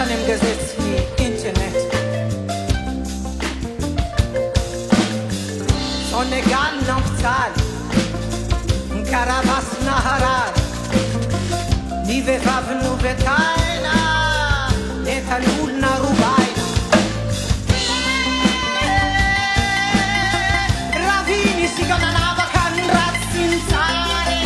Sanem gazetni internet Sonegal Noptal Karabas Naharar Nive Vavnu Vetaina Netanul Narubaina Ravini Sigananava Kan Ratsintare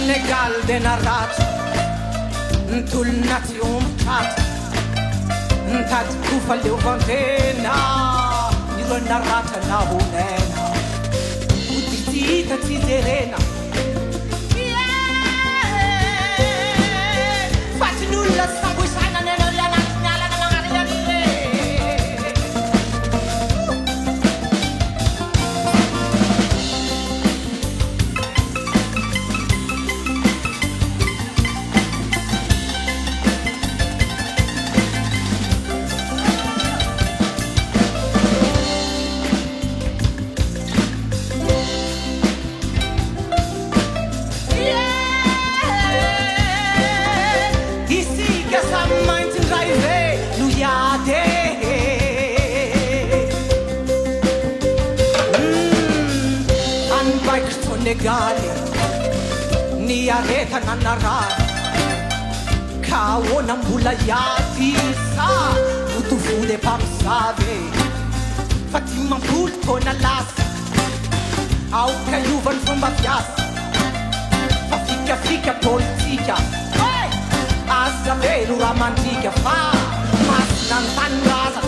Senegal de narrat Tul nation tat Tat kufal de vantena Nilo narrata na hunena Utitita tizerena Fati nulla sanguisana nella la signala nella marianile Negale ni areta na narara kaona mbula yati sa utufude pamsave Fatima bulto na lasa au kayuvan fumba fiasa fika politika azavelu romantika fa mas nantangaza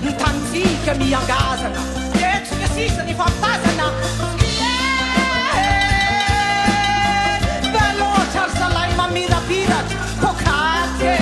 ntantika miangazana yetuka sisa ni fantazana Mira pirat pokate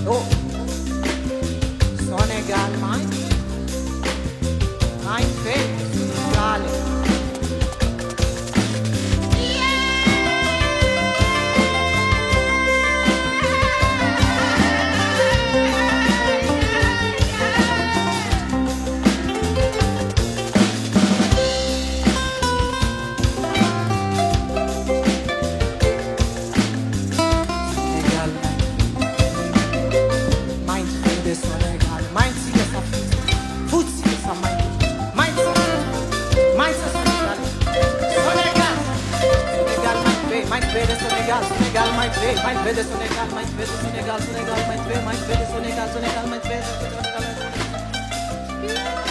Oh, Senegal, mein Senegal. Senegal, my way, Senegal, my way, Senegal, my way, Senegal, my way.